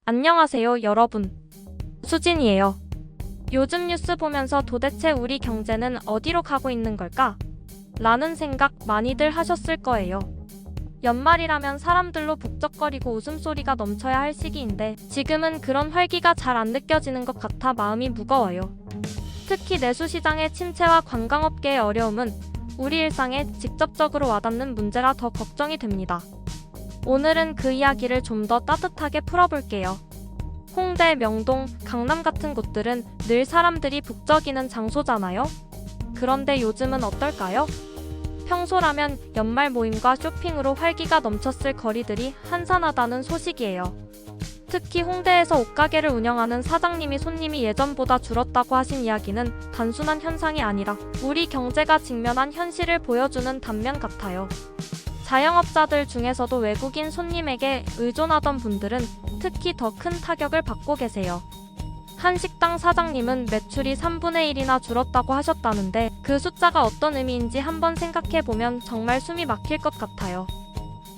안녕하세요, 여러분. 수진이에요. 요즘 뉴스 보면서 도대체 우리 경제는 어디로 가고 있는 걸까? 라는 생각 많이들 하셨을 거예요. 연말이라면 사람들로 북적거리고 웃음소리가 넘쳐야 할 시기인데 지금은 그런 활기가 잘 안 느껴지는 것 같아 마음이 무거워요. 특히 내수시장의 침체와 관광업계의 어려움은 우리 일상에 직접적으로 와닿는 문제라 더 걱정이 됩니다. 오늘은 그 이야기를 좀 더 따뜻하게 풀어볼게요. 홍대, 명동, 강남 같은 곳들은 늘 사람들이 북적이는 장소잖아요. 그런데 요즘은 어떨까요? 평소라면 연말 모임과 쇼핑으로 활기가 넘쳤을 거리들이 한산하다는 소식이에요. 특히 홍대에서 옷가게를 운영하는 사장님이 손님이 예전보다 줄었다고 하신 이야기는 단순한 현상이 아니라 우리 경제가 직면한 현실을 보여주는 단면 같아요. 자영업자들 중에서도 외국인 손님에게 의존하던 분들은 특히 더 큰 타격을 받고 계세요. 한 식당 사장님은 매출이 3분의 1이나 줄었다고 하셨다는데 그 숫자가 어떤 의미인지 한번 생각해보면 정말 숨이 막힐 것 같아요.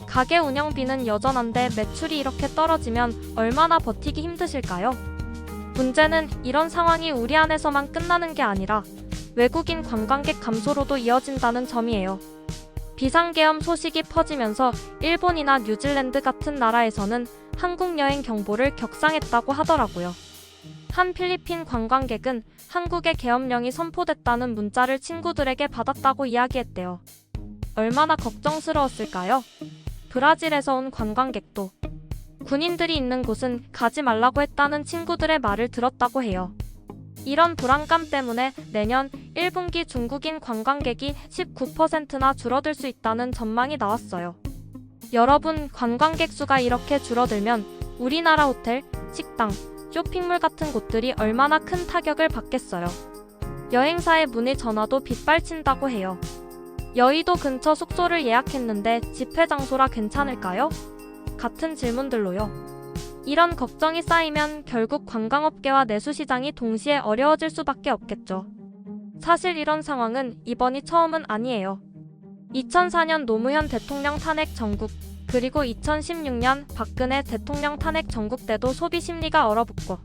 가게 운영비는 여전한데 매출이 이렇게 떨어지면 얼마나 버티기 힘드실까요? 문제는 이런 상황이 우리 안에서만 끝나는 게 아니라 외국인 관광객 감소로도 이어진다는 점이에요. 비상계엄 소식이 퍼지면서 일본이나 뉴질랜드 같은 나라에서는 한국 여행 경보를 격상했다고 하더라고요. 한 필리핀 관광객은 한국에 계엄령이 선포됐다는 문자를 친구들에게 받았다고 이야기했대요. 얼마나 걱정스러웠을까요? 브라질에서 온 관광객도 군인들이 있는 곳은 가지 말라고 했다는 친구들의 말을 들었다고 해요. 이런 불안감 때문에 내년 1분기 중국인 관광객이 19%나 줄어들 수 있다는 전망이 나왔어요. 여러분, 관광객 수가 이렇게 줄어들면 우리나라 호텔, 식당, 쇼핑몰 같은 곳들이 얼마나 큰 타격을 받겠어요. 여행사의 문의 전화도 빗발친다고 해요. 여의도 근처 숙소를 예약했는데 집회 장소라 괜찮을까요? 같은 질문들로요. 이런 걱정이 쌓이면 결국 관광업계와 내수시장이 동시에 어려워질 수밖에 없겠죠. 사실 이런 상황은 이번이 처음은 아니에요. 2004년 노무현 대통령 탄핵 전국, 그리고 2016년 박근혜 대통령 탄핵 전국 때도 소비 심리가 얼어붙고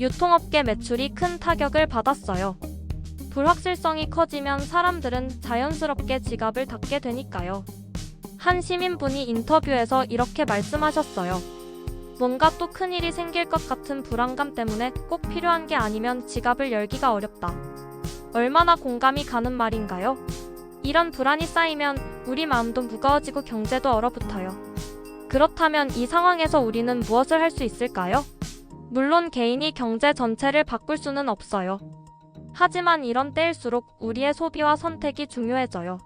유통업계 매출이 큰 타격을 받았어요. 불확실성이 커지면 사람들은 자연스럽게 지갑을 닫게 되니까요. 한 시민분이 인터뷰에서 이렇게 말씀하셨어요. 뭔가 또 큰일이 생길 것 같은 불안감 때문에 꼭 필요한 게 아니면 지갑을 열기가 어렵다. 얼마나 공감이 가는 말인가요? 이런 불안이 쌓이면 우리 마음도 무거워지고 경제도 얼어붙어요. 그렇다면 이 상황에서 우리는 무엇을 할 수 있을까요? 물론 개인이 경제 전체를 바꿀 수는 없어요. 하지만 이런 때일수록 우리의 소비와 선택이 중요해져요.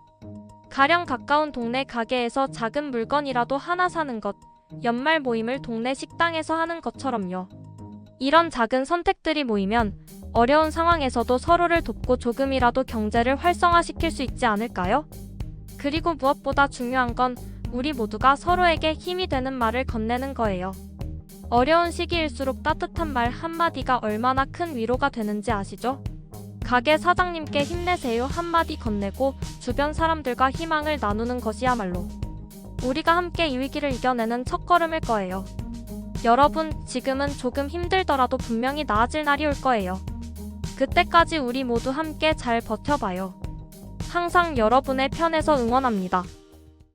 가령 가까운 동네 가게에서 작은 물건이라도 하나 사는 것, 연말 모임을 동네 식당에서 하는 것처럼요. 이런 작은 선택들이 모이면 어려운 상황에서도 서로를 돕고 조금이라도 경제를 활성화시킬 수 있지 않을까요? 그리고 무엇보다 중요한 건 우리 모두가 서로에게 힘이 되는 말을 건네는 거예요. 어려운 시기일수록 따뜻한 말 한마디가 얼마나 큰 위로가 되는지 아시죠? 가게 사장님께 힘내세요 한마디 건네고 주변 사람들과 희망을 나누는 것이야말로 우리가 함께 이 위기를 이겨내는 첫걸음일 거예요. 여러분, 지금은 조금 힘들더라도 분명히 나아질 날이 올 거예요. 그때까지 우리 모두 함께 잘 버텨봐요. 항상 여러분의 편에서 응원합니다.